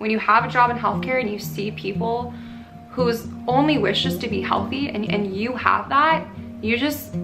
When you have a job in healthcare and you see people whose only wish is to be healthy and you have that, you just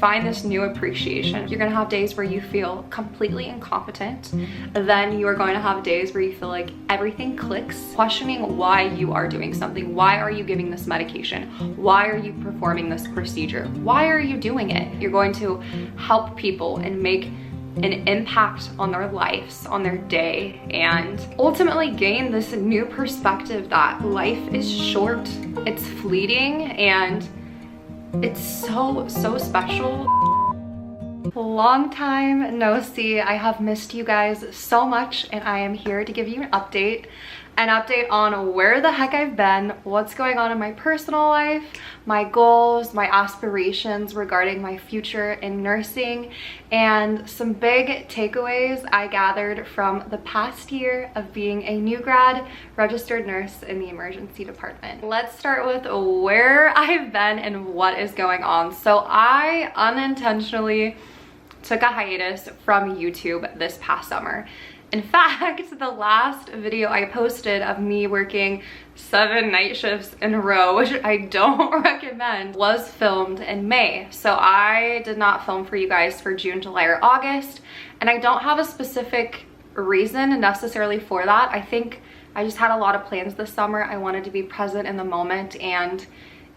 find this new appreciation. You're gonna have days where you feel completely incompetent. Then you are going to have days where you feel like everything clicks, questioning why you are doing something. Why are you giving this medication? Why are you performing this procedure? Why are you doing it? You're going to help people and make an impact on their lives, on their day, and ultimately gain this new perspective that life is short, it's fleeting, and it's so special. Long time no see. I have missed you guys so much, and I am here to give you an update on where the heck I've been, what's going on in my personal life, my goals, my aspirations regarding my future in nursing, and some big takeaways I gathered from the past year of being a new grad registered nurse in the emergency department. Let's start with where I've been and what is going on. So I unintentionally took a hiatus from YouTube this past summer. In fact, the last video I posted of me working 7 night shifts in a row, which I don't recommend, was filmed in May. So I did not film for you guys for June, July, or August. And I don't have a specific reason necessarily for that. I think I just had a lot of plans this summer. I wanted to be present in the moment, and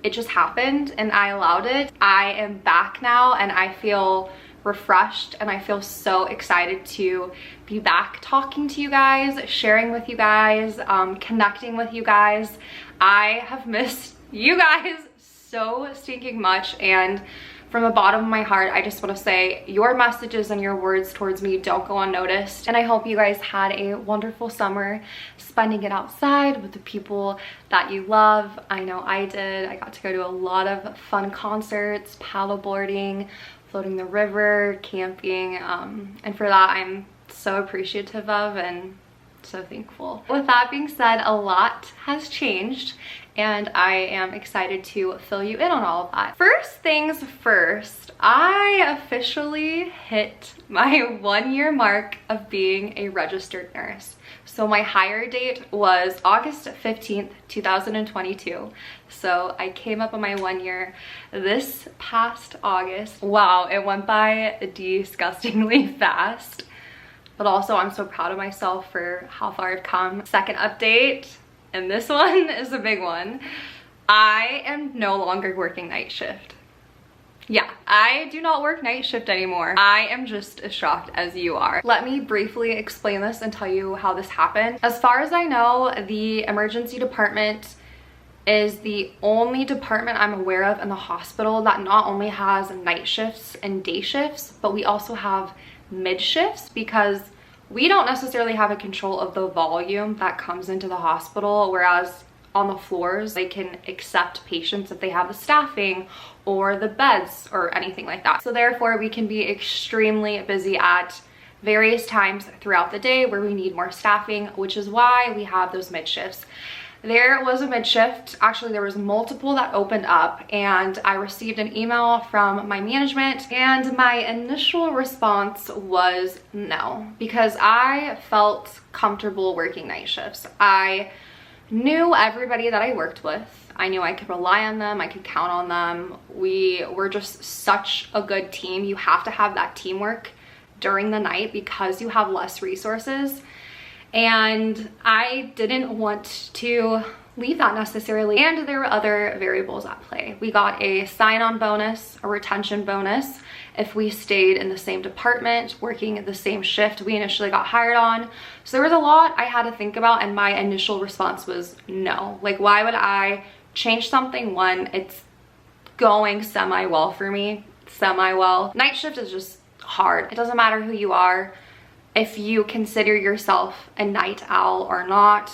it just happened and I allowed it. I am back now and I feel refreshed, and I feel so excited to be back talking to you guys, sharing with you guys, connecting with you guys. I have missed you guys so stinking much, and from the bottom of my heart, I just want to say your messages and your words towards me don't go unnoticed. And I hope you guys had a wonderful summer spending it outside with the people that you love. I know I did. I got to go to a lot of fun concerts, paddleboarding, floating the river, camping, and for that I'm so appreciative of and so thankful. With that being said, a lot has changed and I am excited to fill you in on all of that. First things first, I officially hit my 1-year mark of being a registered nurse. So my hire date was August 15th, 2022. So I came up on my 1 year this past August. Wow, it went by disgustingly fast. But also I'm so proud of myself for how far I've come. Second update, and this one is a big one. I am no longer working night shift. Yeah, I do not work night shift anymore. I am just as shocked as you are. Let me briefly explain this and tell you how this happened. As far as I know, the emergency department is the only department I'm aware of in the hospital that not only has night shifts and day shifts, but we also have mid shifts, because we don't necessarily have a control of the volume that comes into the hospital, whereas on the floors they can accept patients if they have the staffing or the beds or anything like that. So therefore we can be extremely busy at various times throughout the day where we need more staffing, which is why we have those mid shifts. There was a mid shift, actually there was multiple that opened up, and I received an email from my management, and my initial response was no, because I felt comfortable working night shifts. I knew everybody that I worked with. I knew I could rely on them, I could count on them. We were just such a good team. You have to have that teamwork during the night because you have less resources. And I didn't want to leave that necessarily. And there were other variables at play. We got a sign-on bonus, a retention bonus, if we stayed in the same department, working the same shift we initially got hired on. So there was a lot I had to think about, and my initial response was no. Like, why would I change something when it's going semi-well for me? Semi-well. Night shift is just hard. It doesn't matter who you are. If you consider yourself a night owl or not,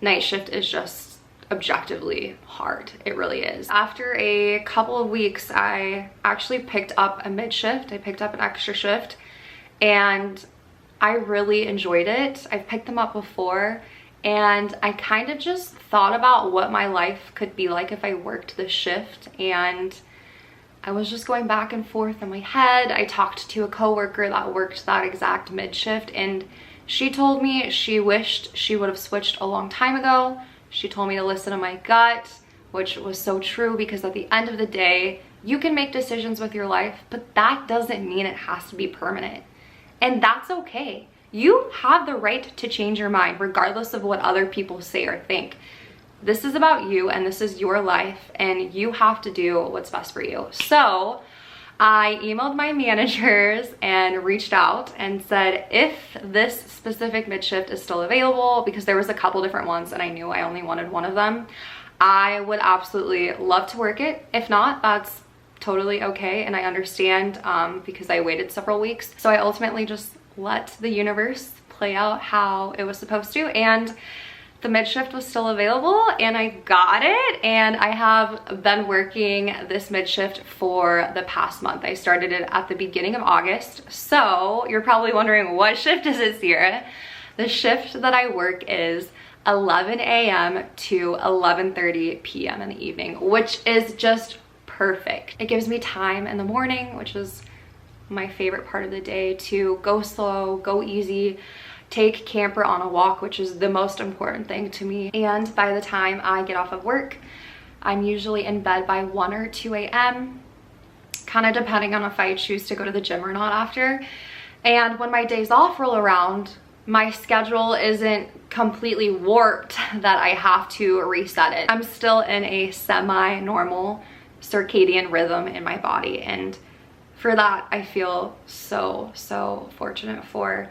night shift is just objectively hard. It really is. After a couple of weeks, I actually picked up a mid shift. I picked up an extra shift and I really enjoyed it. I've picked them up before, and I kind of just thought about what my life could be like if I worked this shift, and I was just going back and forth in my head. I talked to a coworker that worked that exact mid shift, and She told me she wished she would have switched a long time ago. She told me to listen to my gut, which was so true, because at the end of the day, you can make decisions with your life, but that doesn't mean it has to be permanent. And that's okay. You have the right to change your mind regardless of what other people say or think. This is about you and this is your life and you have to do what's best for you. So I emailed my managers and reached out and said if this specific mid-shift is still available, because there was a couple different ones and I knew I only wanted one of them, I would absolutely love to work it. If not, that's totally okay, and I understand because I waited several weeks. So I ultimately just let the universe play out how it was supposed to, and the mid-shift was still available and I got it, and I have been working this mid-shift for the past month. I started it at the beginning of August. So you're probably wondering, what shift is it, Sierra? The shift that I work is 11 a.m. to 11:30 p.m. in the evening, which is just perfect. It gives me time in the morning, which is my favorite part of the day, to go slow, go easy, take Camper on a walk, which is the most important thing to me. And by the time I get off of work, I'm usually in bed by 1 or 2 a.m., kind of depending on if I choose to go to the gym or not after. And when my days off roll around, my schedule isn't completely warped that I have to reset it. I'm still in a semi-normal circadian rhythm in my body, and for that I feel so fortunate for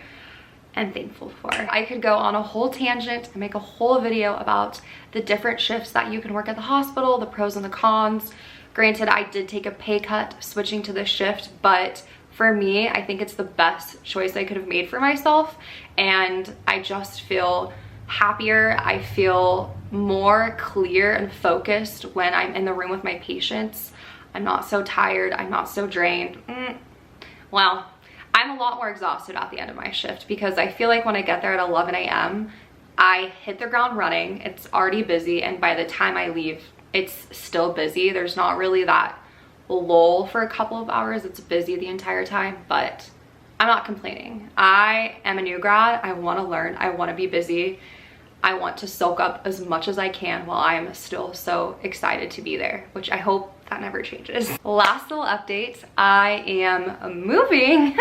and thankful for. I could go on a whole tangent and make a whole video about the different shifts that you can work at the hospital, the pros and the cons. Granted, I did take a pay cut switching to this shift, but for me, I think it's the best choice I could have made for myself, and I just feel happier. I feel more clear and focused when I'm in the room with my patients. I'm not so tired, I'm not so drained. Well, I'm a lot more exhausted at the end of my shift, because I feel like when I get there at 11 a.m., I hit the ground running. It's already busy, and by the time I leave, it's still busy. There's not really that lull for a couple of hours. It's busy the entire time, but I'm not complaining. I am a new grad. I want to learn. I want to be busy. I want to soak up as much as I can while I'm still so excited to be there, which I hope that never changes. Last little update, I am moving.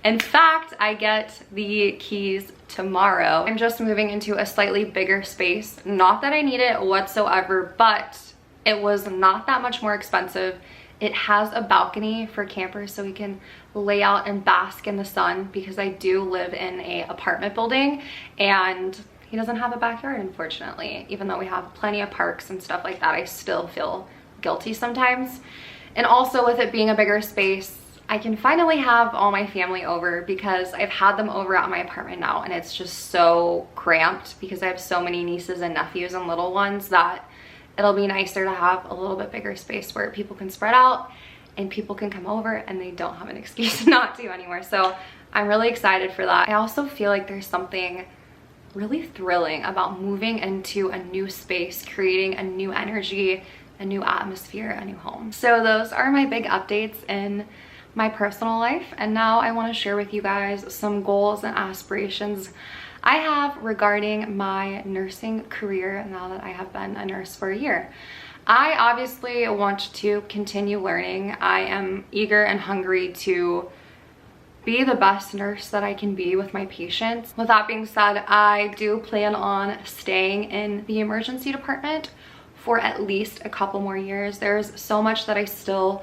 In fact, I get the keys tomorrow. I'm just moving into a slightly bigger space. Not that I need it whatsoever, but it was not that much more expensive. It has a balcony for campers so we can lay out and bask in the sun, because I do live in an apartment building and he doesn't have a backyard, unfortunately. Even though we have plenty of parks and stuff like that, I still feel guilty sometimes. And also with it being a bigger space, I can finally have all my family over, because I've had them over at my apartment now and it's just so cramped because I have so many nieces and nephews and little ones that it'll be nicer to have a little bit bigger space where people can spread out and people can come over and they don't have an excuse not to anymore. So I'm really excited for that. I also feel like there's something really thrilling about moving into a new space, creating a new energy, a new atmosphere, a new home. So those are my big updates in my personal life. And now I want to share with you guys some goals and aspirations I have regarding my nursing career now that I have been a nurse for a year. I obviously want to continue learning. I am eager and hungry to be the best nurse that I can be with my patients. With that being said, I do plan on staying in the emergency department for at least a couple more years. There's so much that I still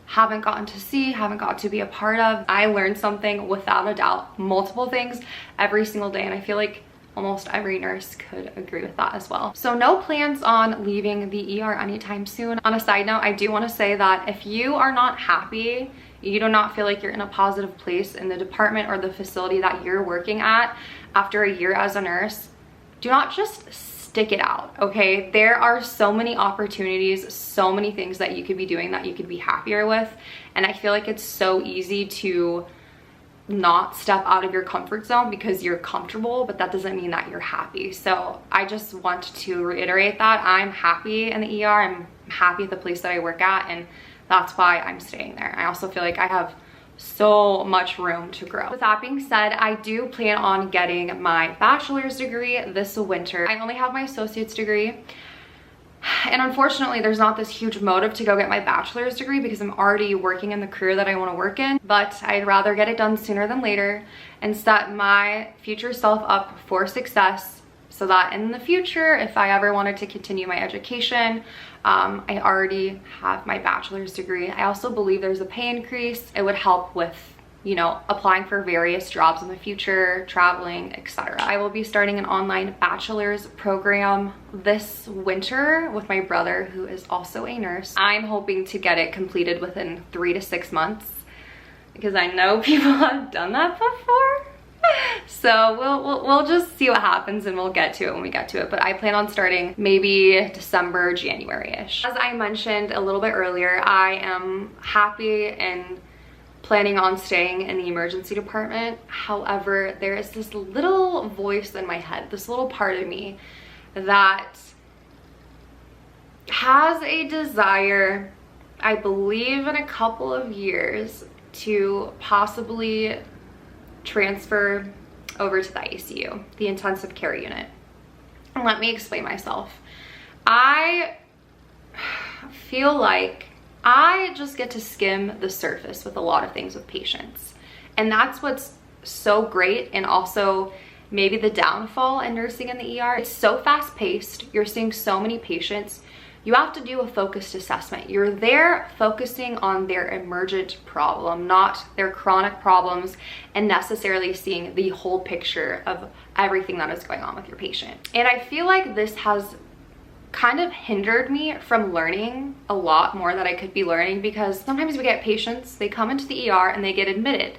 haven't gotten to see, haven't got to be a part of. I learned something, without a doubt, multiple things every single day, and I feel like almost every nurse could agree with that as well. So no plans on leaving the ER anytime soon. On a side note, I do want to say that if you are not happy, you do not feel like you're in a positive place in the department or the facility that you're working at after a year as a nurse, do not just stick it out, okay? There are so many opportunities, so many things that you could be doing that you could be happier with, and I feel like it's so easy to not step out of your comfort zone because you're comfortable, but that doesn't mean that you're happy. So I just want to reiterate that I'm happy in the ER, I'm happy at the place that I work at, and that's why I'm staying there. I also feel like I have so much room to grow. With that being said, I do plan on getting my bachelor's degree this winter. I only have my associate's degree. And unfortunately, there's not this huge motive to go get my bachelor's degree because I'm already working in the career that I want to work in. But I'd rather get it done sooner than later and set my future self up for success so that in the future, if I ever wanted to continue my education, I already have my bachelor's degree. I also believe there's a pay increase. It would help with, you know, applying for various jobs in the future, traveling, etc. I will be starting an online bachelor's program this winter with my brother, who is also a nurse. I'm hoping to get it completed within 3 to 6 months because I know people have done that before. So we'll just see what happens and we'll get to it when we get to it. But I plan on starting maybe December, January-ish. As I mentioned a little bit earlier, I am happy and planning on staying in the emergency department. However, there is this little voice in my head, this little part of me that has a desire, I believe in a couple of years, to possibly transfer over to the ICU, the intensive care unit. And let me explain myself. I feel like I just get to skim the surface with a lot of things with patients. And that's what's so great, and also maybe the downfall in nursing in the ER. It's so fast paced. You're seeing so many patients. You have to do a focused assessment. You're there focusing on their emergent problem, not their chronic problems, and necessarily seeing the whole picture of everything that is going on with your patient. And I feel like this has kind of hindered me from learning a lot more that I could be learning, because sometimes we get patients, they come into the ER and they get admitted.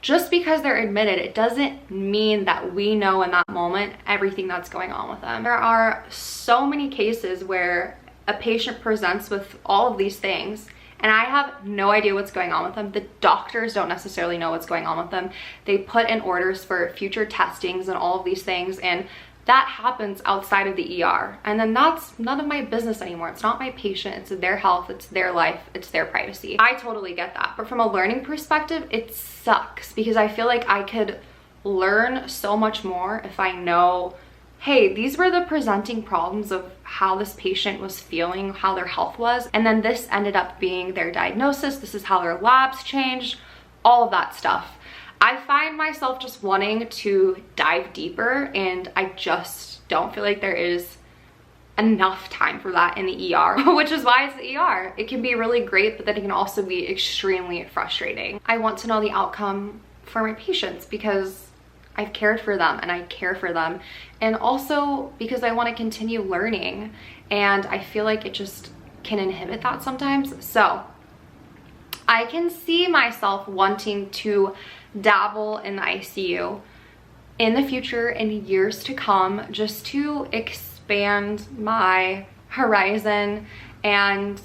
Just because they're admitted, it doesn't mean that we know in that moment everything that's going on with them. There are so many cases where a patient presents with all of these things and I have no idea what's going on with them. The doctors don't necessarily know what's going on with them. They put in orders for future testings and all of these things, and that happens outside of the ER. And then that's none of my business anymore. It's not my patient, it's their health, it's their life, it's their privacy. I totally get that. But from a learning perspective, it sucks because I feel like I could learn so much more if I know, hey, these were the presenting problems of how this patient was feeling, how their health was, and then this ended up being their diagnosis. This is how their labs changed, all of that stuff. I find myself just wanting to dive deeper, and I just don't feel like there is enough time for that in the ER, which is why it's the ER. It can be really great, but then it can also be extremely frustrating. I want to know the outcome for my patients because I've cared for them and I care for them, and also because I want to continue learning, and I feel like it just can inhibit that sometimes. So I can see myself wanting to dabble in the ICU in the future, in years to come, just to expand my horizon and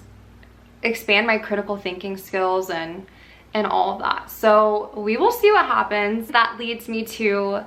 expand my critical thinking skills and all of that. So we will see what happens. That leads me to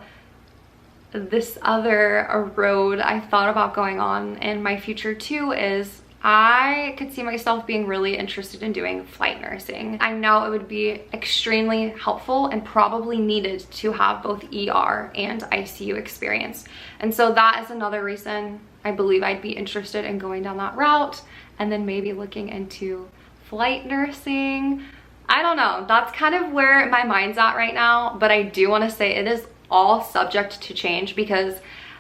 this other road I thought about going on in my future too, is I could see myself being really interested in doing flight nursing. I know it would be extremely helpful and probably needed to have both ER and ICU experience. And so that is another reason I believe I'd be interested in going down that route, and then maybe looking into flight nursing. I don't know, that's kind of where my mind's at right now, but I do want to say it is all subject to change, because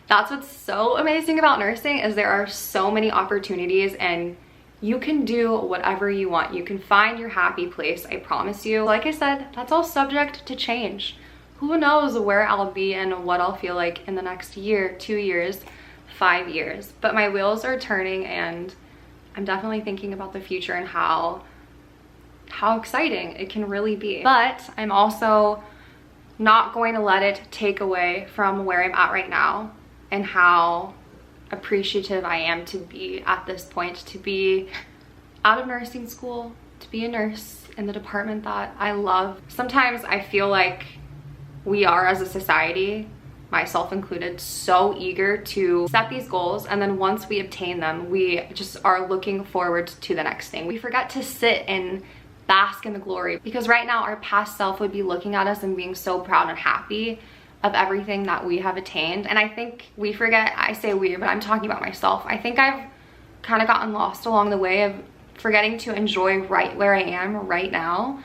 that's what's so amazing about nursing, is there are so many opportunities and you can do whatever you want. You can find your happy place, I promise you. Like I said, that's all subject to change. Who knows where I'll be and what I'll feel like in the next year, 2 years, 5 years. But my wheels are turning, and I'm definitely thinking about the future and how exciting it can really be. But I'm also not going to let it take away from where I'm at right now and how appreciative I am to be at this point, to be out of nursing school, to be a nurse in the department that I love. Sometimes I feel like we are, as a society, myself included, so eager to set these goals, and then once we obtain them, we just are looking forward to the next thing. We forget to sit and bask in the glory, because right now our past self would be looking at us and being so proud and happy of everything that we have attained. And I think we forget, I say we, but I'm talking about myself. I think I've kind of gotten lost along the way of forgetting to enjoy right where I am right now,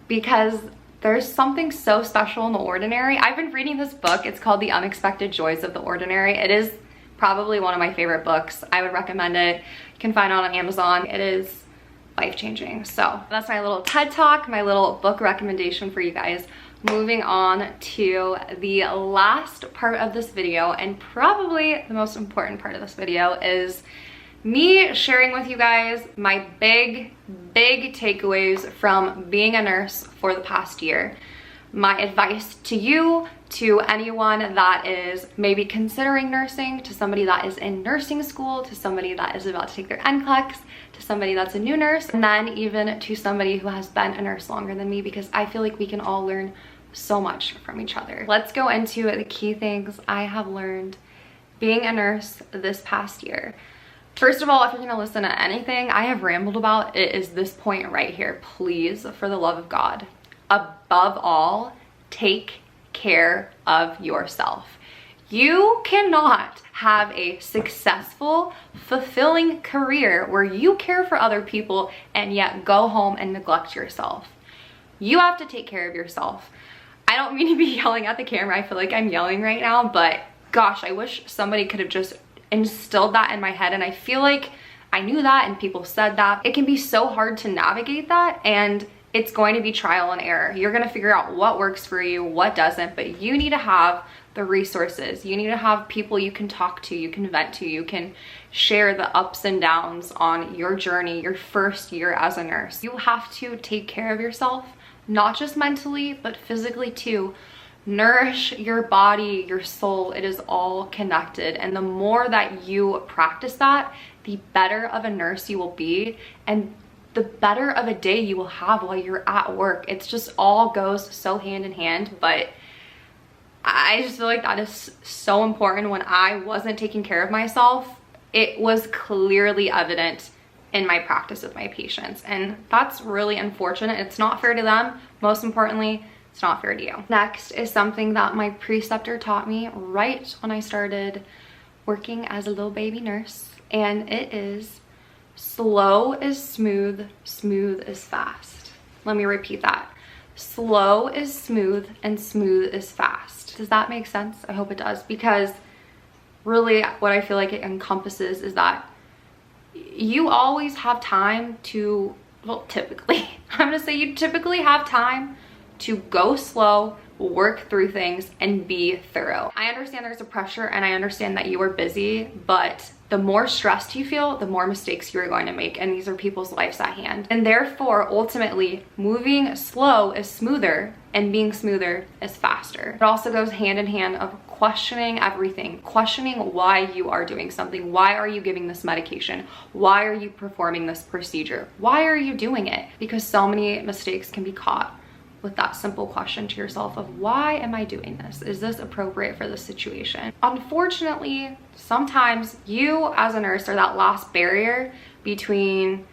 because there's something so special in the ordinary. I've been reading this book. It's called The Unexpected Joys of the Ordinary. It is probably one of my favorite books. I would recommend it. You can find it on Amazon. It is life-changing. So that's my little TED Talk, my little book recommendation for you guys. Moving on to the last part of this video, and probably the most important part of this video, is me sharing with you guys my big takeaways from being a nurse for the past year. My advice to you, to anyone that is maybe considering nursing, to somebody that is in nursing school, to somebody that is about to take their NCLEX, to somebody that's a new nurse, and then even to somebody who has been a nurse longer than me, because I feel like we can all learn so much from each other. Let's go into the key things I have learned being a nurse this past year. First of all, if you're gonna listen to anything I have rambled about, it is this point right here. Please, for the love of God, above all, take care of yourself. You cannot have a successful, fulfilling career where you care for other people and yet go home and neglect yourself. You have to take care of yourself. I don't mean to be yelling at the camera. I feel like I'm yelling right now, but gosh, I wish somebody could have just instilled that in my head. And I feel like I knew that and people said that. It can be so hard to navigate that, and it's going to be trial and error. You're gonna figure out what works for you, what doesn't, but you need to have the resources. You need to have people you can talk to, you can vent to, you can share the ups and downs on your journey, your first year as a nurse. You have to take care of yourself, not just mentally, but physically too. Nourish your body, your soul. It is all connected. And the more that you practice that, the better of a nurse you will be, and the better of a day you will have while you're at work. It's just all goes so hand in hand. But I just feel like that is so important. When I wasn't taking care of myself, it was clearly evident in my practice with my patients, and that's really unfortunate. It's not fair to them. Most importantly, it's not fair to you. Next is something that my preceptor taught me right when I started working as a little baby nurse, and it is slow is smooth, smooth is fast. Let me repeat that. Slow is smooth and smooth is fast. Does that make sense? I hope it does, because really what I feel like it encompasses is that you always have time to, well, typically, I'm gonna say you typically have time to go slow, work through things, and be thorough. I understand there's a pressure, and I understand that you are busy, but the more stressed you feel, the more mistakes you are going to make, and these are people's lives at hand. And therefore, ultimately, moving slow is smoother, and being smoother is faster. It also goes hand in hand of questioning everything, questioning why you are doing something. Why are you giving this medication? Why are you performing this procedure? Why are you doing it? Because so many mistakes can be caught with that simple question to yourself of, why am I doing this? Is this appropriate for the situation? Unfortunately, sometimes you as a nurse are that last barrier between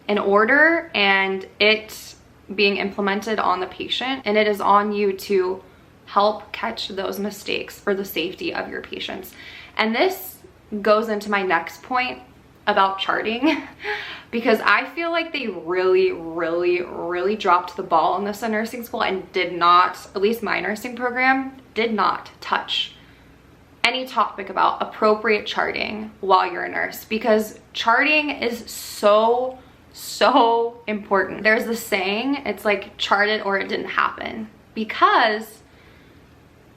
an order and it being implemented on the patient, and it is on you to help catch those mistakes for the safety of your patients. And this goes into my next point about charting, because I feel like they really dropped the ball in this in nursing school and did not, at least my nursing program, did not touch any topic about appropriate charting while you're a nurse, because charting is so important. There's this saying, it's like chart it or it didn't happen, because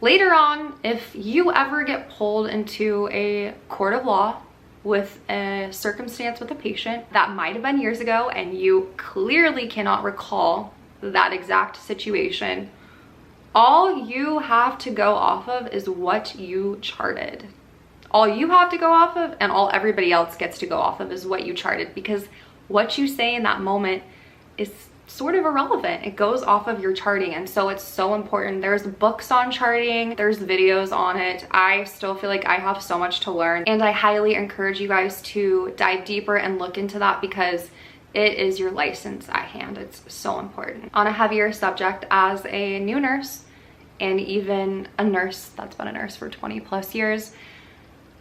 later on, if you ever get pulled into a court of law with a circumstance with a patient that might have been years ago and you clearly cannot recall that exact situation, all you have to go off of is what you charted. All you have to go off of, and all everybody else gets to go off of, is what you charted, because what you say in that moment is sort of irrelevant. It goes off of your charting, and so it's so important. There's books on charting, there's videos on it. I still feel like I have so much to learn, and I highly encourage you guys to dive deeper and look into that, because it is your license at hand. It's so important. On a heavier subject, as a new nurse and even a nurse that's been a nurse for 20+ years,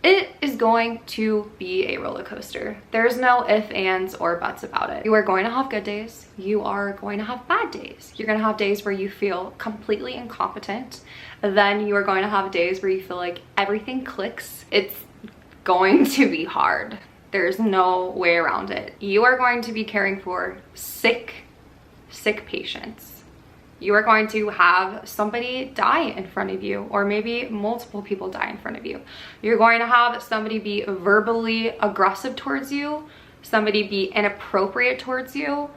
it is going to be a roller coaster. There's no ifs, ands, or buts about it. You are going to have good days. You are going to have bad days. You're going to have days where you feel completely incompetent. Then you are going to have days where you feel like everything clicks. It's going to be hard. There's no way around it. You are going to be caring for sick patients. You are going to have somebody die in front of you, or maybe multiple people die in front of you. You're going to have somebody be verbally aggressive towards you, somebody be inappropriate towards you.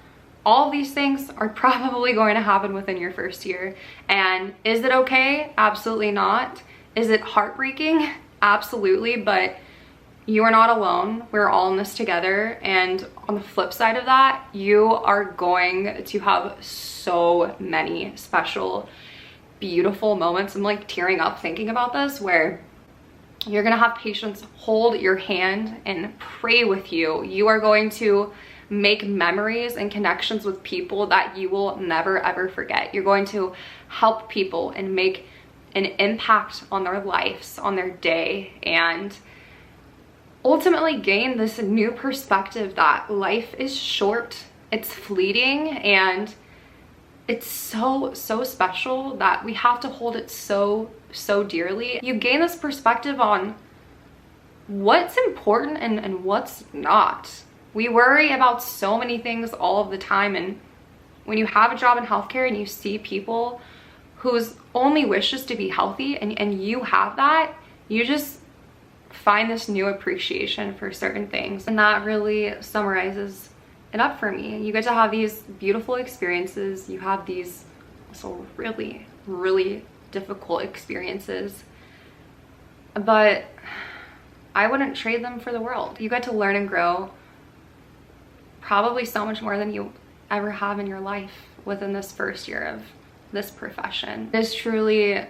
All these things are probably going to happen within your first year. And is it okay? Absolutely not. Is it heartbreaking? Absolutely, but you are not alone. We're all in this together. And on the flip side of that, you are going to have so many special, beautiful moments. I'm like tearing up thinking about this, where you're gonna have patients hold your hand and pray with you. You are going to make memories and connections with people that you will never ever forget. You're going to help people and make an impact on their lives, on their day, and ultimately gain this new perspective that life is short, it's fleeting, and it's so special that we have to hold it so dearly. You gain this perspective on what's important and what's not. We worry about so many things all of the time, and when you have a job in healthcare and you see people whose only wish is to be healthy, and you have that, you just find this new appreciation for certain things. And that really summarizes it up for me. You get to have these beautiful experiences. You have these also really difficult experiences, but I wouldn't trade them for the world. You get to learn and grow probably so much more than you ever have in your life within this first year of this profession. It is truly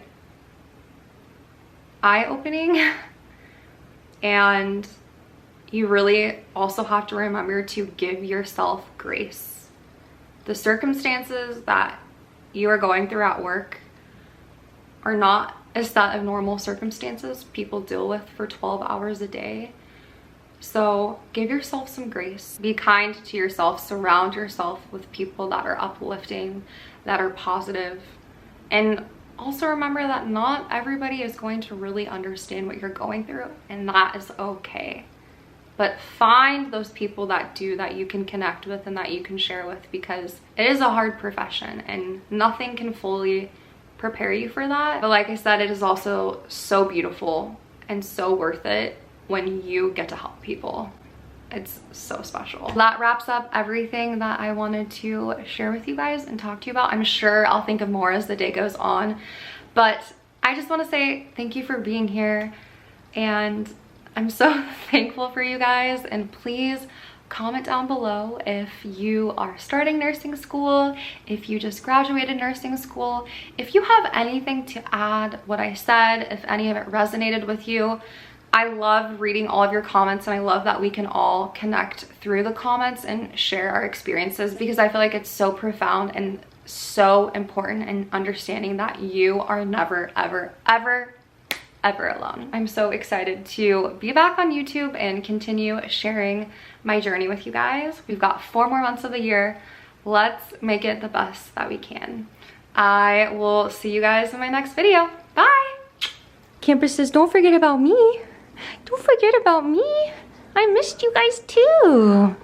eye-opening. And you really also have to remember to give yourself grace. The circumstances that you are going through at work are not a set of normal circumstances people deal with for 12 hours a day. So give yourself some grace. Be kind to yourself. Surround yourself with people that are uplifting, that are positive. And also remember that not everybody is going to really understand what you're going through, and that is okay. But find those people that do, that you can connect with and that you can share with, because it is a hard profession and nothing can fully prepare you for that. But like I said, it is also so beautiful and so worth it when you get to help people. It's so special. That wraps up everything that I wanted to share with you guys and talk to you about. I'm sure I'll think of more as the day goes on, but I just want to say thank you for being here, and I'm so thankful for you guys. And please comment down below if you are starting nursing school, if you just graduated nursing school, if you have anything to add what I said, if any of it resonated with you. I love reading all of your comments, and I love that we can all connect through the comments and share our experiences, because I feel like it's so profound and so important in understanding that you are never, ever alone. I'm so excited to be back on YouTube and continue sharing my journey with you guys. We've got 4 more months of the year. Let's make it the best that we can. I will see you guys in my next video. Bye! Campuses, don't forget about me. Don't forget about me. I missed you guys too.